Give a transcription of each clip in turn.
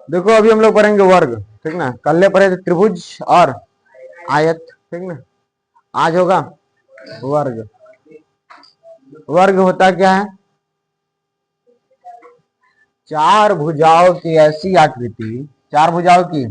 देखो अभी हम लोग पढ़ेंगे वर्ग, ठीक ना। कल पढ़े थे त्रिभुज और आयत, ठीक ना। आज होगा वर्ग। वर्ग होता क्या है? चार भुजाओं की ऐसी आकृति, चार भुजाओं की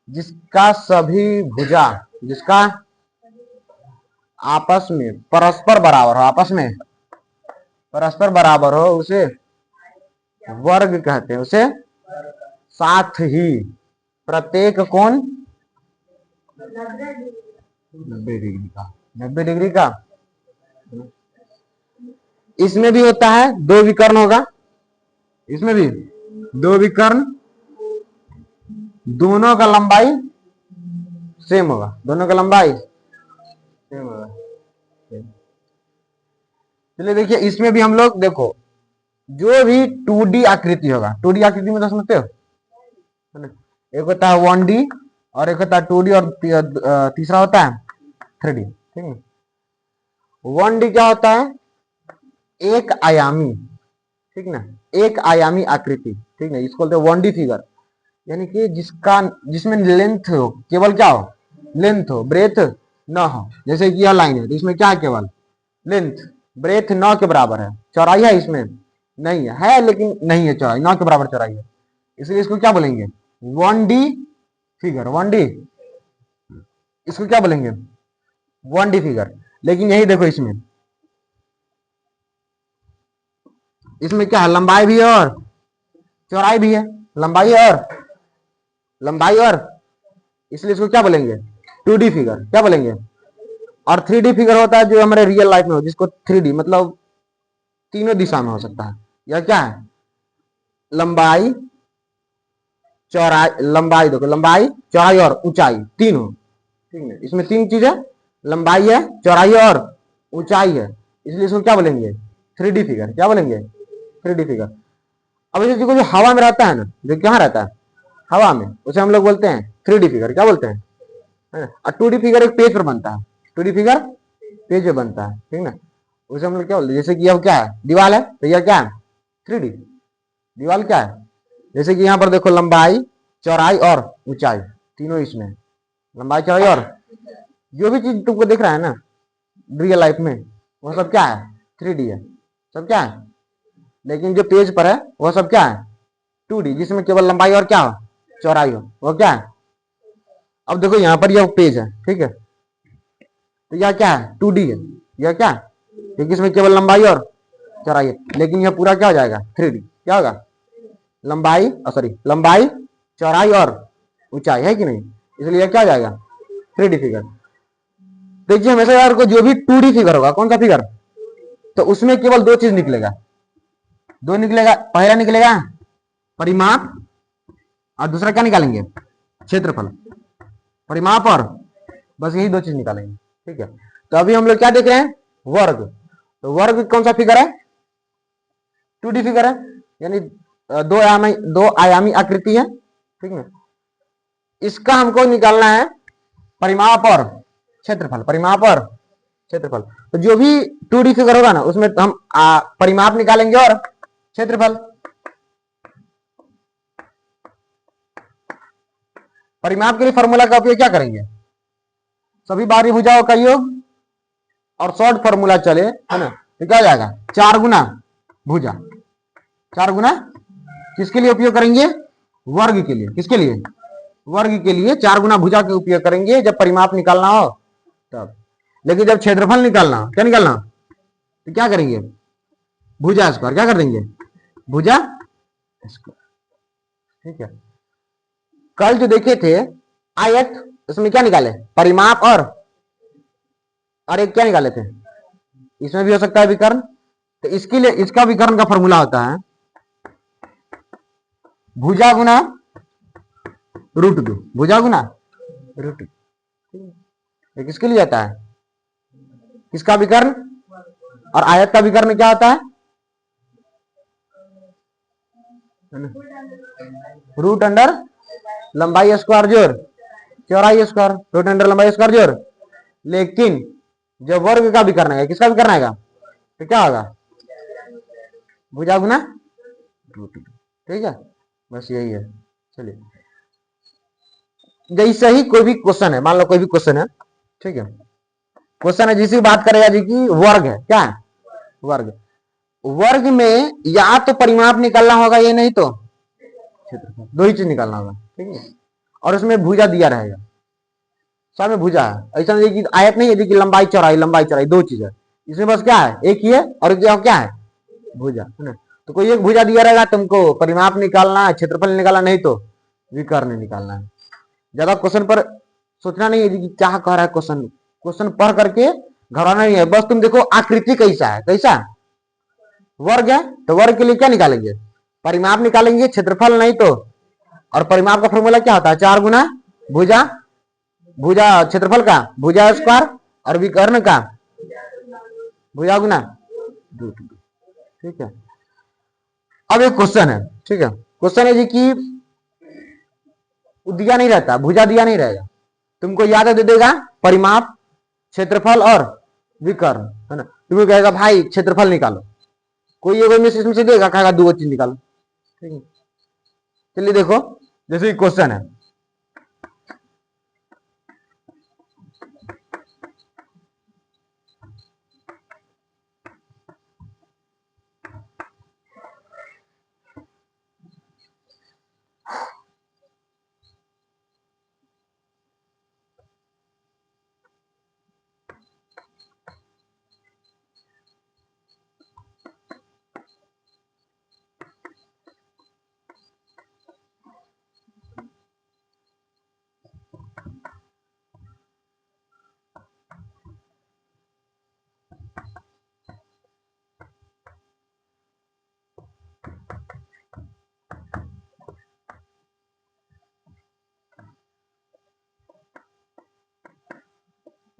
जिसका सभी भुजा, जिसका आपस में परस्पर बराबर हो, आपस में परस्पर बराबर हो, उसे वर्ग कहते हैं। उसे साथ ही प्रत्येक कोण 90 डिग्री का, 90 डिग्री का। इसमें भी होता है, दो विकर्ण होगा, इसमें भी दो विकर्ण, दोनों का लंबाई सेम होगा, दोनों का लंबाई सेम होगा। चलिए देखिए, इसमें भी हम लोग देखो, जो भी 2D आकृति होगा, 2D आकृति में तो समझते हो, एक होता है 1D और एक होता है 2D और तीसरा होता है 3D, ठीक है। 1D क्या होता है? एक आयामी, ठीक ना, एक आयामी आकृति, ठीक ना। इसको बोलते हैं 1D फिगर, यानी कि जिसमें लेंथ हो, केवल क्या हो? लेंथ हो, ब्रेथ ना हो। जैसे कि यह लाइन है तो इसमें क्या है? केवल लेंथ, ब्रेथ 9 के बराबर है। चौड़ाई है इसमें? नहीं है, लेकिन नहीं है चौड़ाई, 9 के बराबर चौड़ाई है, इसलिए इसको क्या बोलेंगे? 1D फिगर, 1D, इसको क्या बोलेंगे? 1D figure. लेकिन यही देखो, इसमें क्या है? लंबाई भी है और चौड़ाई भी है, लंबाई और इसलिए इसको क्या बोलेंगे? 2D फिगर, क्या बोलेंगे? और 3D फिगर होता है जो हमारे रियल लाइफ में हो, जिसको 3D मतलब तीनों दिशा में हो सकता है। यह क्या है? लंबाई, चौड़ाई, लंबाई देखो, लंबाई, चौड़ाई और ऊंचाई तीनों, ठीक है। इसमें तीन चीज है, लंबाई है, चौड़ाई और ऊंचाई है, इसलिए इसको क्या बोलेंगे? 3D figure. क्या बोलेंगे? 3D figure. अब इसे जो हवा में रहता है ना, जो कहाँ रहता है? हवा में, उसे हम लोग बोलते हैं 3D फिगर। क्या बोलते हैं? और 2D फिगर एक पेज पर बनता है, 2D फिगर पेज पे बनता है, ठीक ना। उसे हम लोग क्या बोलते हैं? जैसे कि यह क्या है? दीवार है, तो यह क्या है? 3D। दीवार क्या है? जैसे कि यहाँ पर देखो, लंबाई, चौड़ाई और ऊंचाई तीनों इसमें, लंबाई, चौड़ाई और जो भी चीज तुमको दिख रहा है ना रियल लाइफ में, वो सब क्या है? 3D है, सब क्या है। लेकिन जो पेज पर है वो सब क्या है? 2D, जिसमें केवल लंबाई और क्या हो? चौड़ाई हो, वो क्या है? अब देखो यहाँ पर यह पेज है, ठीक है, तो यह क्या है? 2D है। यह क्या है? क्योंकि इसमें केवल लंबाई और चौड़ाई है, लेकिन यह पूरा क्या हो जाएगा? 3D। क्या होगा? लंबाई, लंबाई, चौड़ाई और ऊंचाई, है कि नहीं? इसलिए क्या हो जाएगा? 3D figure. देखिए हमेशा यार को जो भी 2D फिगर होगा, कौन सा फिगर, तो उसमें केवल दो चीज निकलेगा, दो निकलेगा। पहला निकलेगा परिमाप और दूसरा क्या निकालेंगे? क्षेत्रफल। परिमाप और बस यही दो चीज निकालेंगे, ठीक है। तो अभी हम लोग क्या देख रहे हैं? वर्ग। तो वर्ग कौन सा फिगर है? 2D फिगर है, यानी दो आयामी आकृति है, ठीक है। इसका हमको निकालना है परिमाप और क्षेत्रफल, परिमाप और क्षेत्रफल। तो जो भी 2D फिगर होगा ना, उसमें हम परिमाप निकालेंगे और क्षेत्रफल। परिमाप के लिए फॉर्मूला का उपयोग क्या करेंगे? सभी बाहरी भुजाओं का योग और शॉर्ट फॉर्मूला चले, है ना, तो क्या हो जाएगा? 4 गुना भुजा, 4 गुना किसके लिए उपयोग करेंगे? वर्ग के लिए। किसके लिए? वर्ग के लिए 4 गुना भुजा का उपयोग करेंगे जब परिमाप निकालना हो तब। लेकिन जब क्षेत्रफल निकालना, क्या निकालना, तो क्या करेंगे, भुजा स्क्वायर, क्या कर देंगे, भुजा स्क्वायर। ठीक है, कल जो देखे थे आयत, इसमें क्या निकाले, परिमाप और एक क्या निकाले थे, इसमें भी हो सकता है विकर्ण। तो इसके लिए इसका विकर्ण का फॉर्मूला होता है भुजा गुना √2, भुजा गुना √2। ये किसके लिए आता है, किसका विकर्ण, और आयत का विकर्ण क्या होता है, रूट अंडर लंबाई स्क्वायर जोड़ चौड़ाई स्क्वायर, रूट अंडर लंबाई स्क्वायर जोड़। लेकिन जब वर्ग का विकर्ण आएगा, किसका विकर्ण आएगा, तो क्या होगा, भुजा गुना √2। ठीक है, बस यही है। चलिए, जैसे ही कोई भी क्वेश्चन है, मान लो कोई भी क्वेश्चन है, ठीक है, क्वेश्चन है जिसकी बात करेगा जी की वर्ग है, क्या है, वर्ग। वर्ग में या तो परिमाप निकालना होगा, ये नहीं तो क्षेत्रफल, दो ही चीज निकालना होगा। ठीक है, और उसमें भुजा दिया रहेगा, सब में भुजा है, ऐसा नहीं कि आयत नहीं है कि लंबाई चौड़ाई, लंबाई चौड़ाई दो चीज है, इसमें बस क्या है, एक ही है, और क्या है, भुजा है ना। तो कोई एक भुजा दिया रहेगा, तुमको परिमाप निकालना है, क्षेत्रफल निकालना, नहीं तो विकर्ण निकालना है। ज्यादा क्वेश्चन पर सोचना नहीं है कि क्या कह रहा है क्वेश्चन, क्वेश्चन पढ़ करके घबराना नहीं है, बस तुम देखो आकृति कैसा है, कैसा वर्ग है, तो वर्ग के लिए क्या निकालेंगे, परिमाप निकालेंगे, क्षेत्रफल नहीं तो। और परिमाप का फॉर्मूला क्या होता है, 4 गुना भुजा, भुजा क्षेत्रफल का भुजा स्क्वायर, और विकर्ण का भुजा गुना √2। ठीक है, अब एक क्वेश्चन है, ठीक है, क्वेश्चन है जी कि दिया नहीं रहता, भुजा दिया नहीं रहेगा, तुमको याद दे देगा परिमाप, क्षेत्रफल और विकर्ण, है ना। तुमको कहेगा भाई क्षेत्रफल निकालो, कोई एक इसमें से देगा, कहेगा दो चीज निकालो। ठीक है, चलिए देखो, जैसे क्वेश्चन है,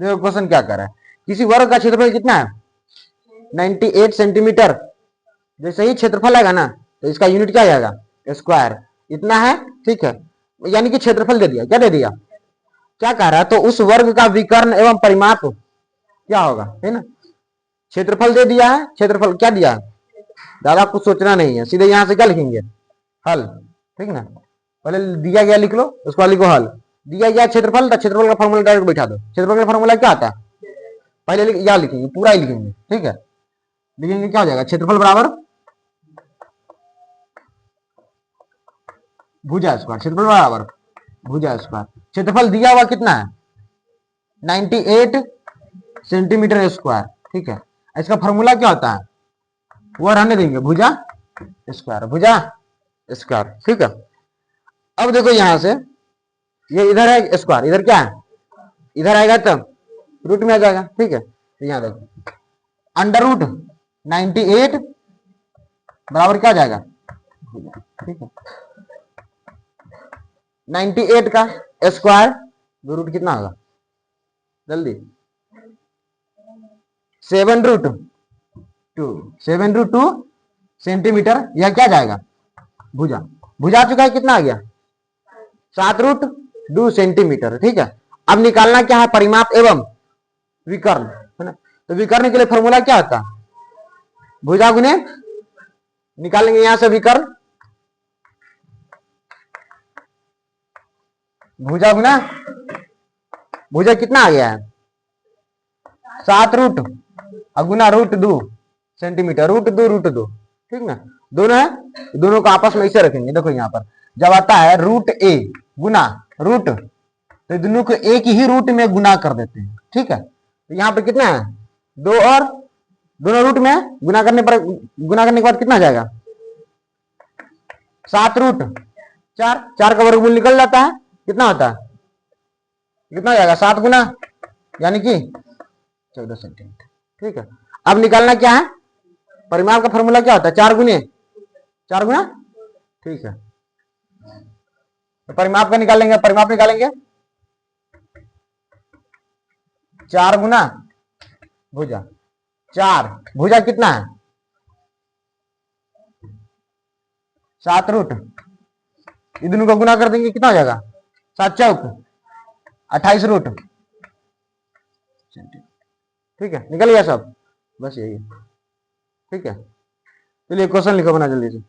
देखो क्वेश्चन क्या कर रहा है, किसी वर्ग का क्षेत्रफल कितना है, 98 सेंटीमीटर। जैसे ही क्षेत्रफल आएगा ना, तो इसका यूनिट क्या आएगा, स्क्वायर, इतना है। ठीक है, यानी कि क्षेत्रफल दे दिया, क्या दे दिया, क्या कह रहा है, तो उस वर्ग का विकर्ण एवं परिमाप क्या होगा, है ना। क्षेत्रफल दे दिया है, क्षेत्रफल क्या दिया है, ज्यादा कुछ सोचना नहीं है, सीधे यहां से क्या लिखेंगे, हल। ठीक ना, पहले दिया गया लिख लो, उसको लिखो हल। दिया गया क्षेत्रफल, तो क्षेत्रफल का फॉर्मूला डायरेक्ट बैठा दो। क्षेत्रफल का फॉर्मूला क्या आता है, पहले या लिखेंगे, पूरा ही लिखेंगे। ठीक है, लिखेंगे क्या हो जाएगा, क्षेत्रफल बराबर भुजा स्क्वायर, क्षेत्रफल बराबर भुजा स्क्वायर। क्षेत्रफल दिया हुआ कितना है, 98 सेंटीमीटर स्क्वायर। ठीक है, इसका फॉर्मूला क्या होता है, वो रहने देंगे, भुजा स्क्वायर, भुजा स्क्वायर। ठीक है, अब देखो यहां से ये इधर है स्क्वायर, इधर क्या है, इधर आएगा तो रूट में आ जाएगा। ठीक है, तो यहां देखो अंडर रूट 98 बराबर क्या आ जाएगा, ठीक है, 98 का स्क्वायर, रूट कितना होगा, जल्दी 7√2, 7√2 सेंटीमीटर। यह क्या जाएगा, भुजा, भुजा चुका है, कितना आ गया, 7√2 सेंटीमीटर। ठीक है, अब निकालना क्या है, परिमाप एवं विकर्ण, है ना। तो विकर्ण के लिए फॉर्मूला क्या होता है, भुजा गुने, निकालेंगे यहां से विकर्ण, भुजा गुना, भुजा कितना आ गया है, 7 गुना √2 सेंटीमीटर, √2 ठीक ना, दोनों है, दोनों को आपस में ऐसे रखेंगे। देखो यहाँ पर जब आता है √a, गुना रूट, तो दोनों को एक ही रूट में गुना कर देते हैं। ठीक है, तो यहाँ पे कितना है 2 और दोनों रूट में गुना करने के बाद कितना आ जाएगा 7 रूट 4, 4 का वर्गमूल निकल जाता है, कितना होता है, कितना हो जाएगा 7 गुना यानी कि 14 सेंटीमीटर। ठीक है, अब निकालना क्या है, परिमाप का फॉर्मूला क्या होता है 4 गुने 4 गुना। ठीक है, तो परिमाप का निकालेंगे, परिमाप निकालेंगे 4 गुना भुजा, 4 भुजा कितना है 7 रूट, ये दोनों को गुना कर देंगे कितना हो जाएगा 7 चौक 28 रूट। ठीक है, निकल गया सब, बस यही है। ठीक है, चलिए क्वेश्चन लिखो बना जल्दी से।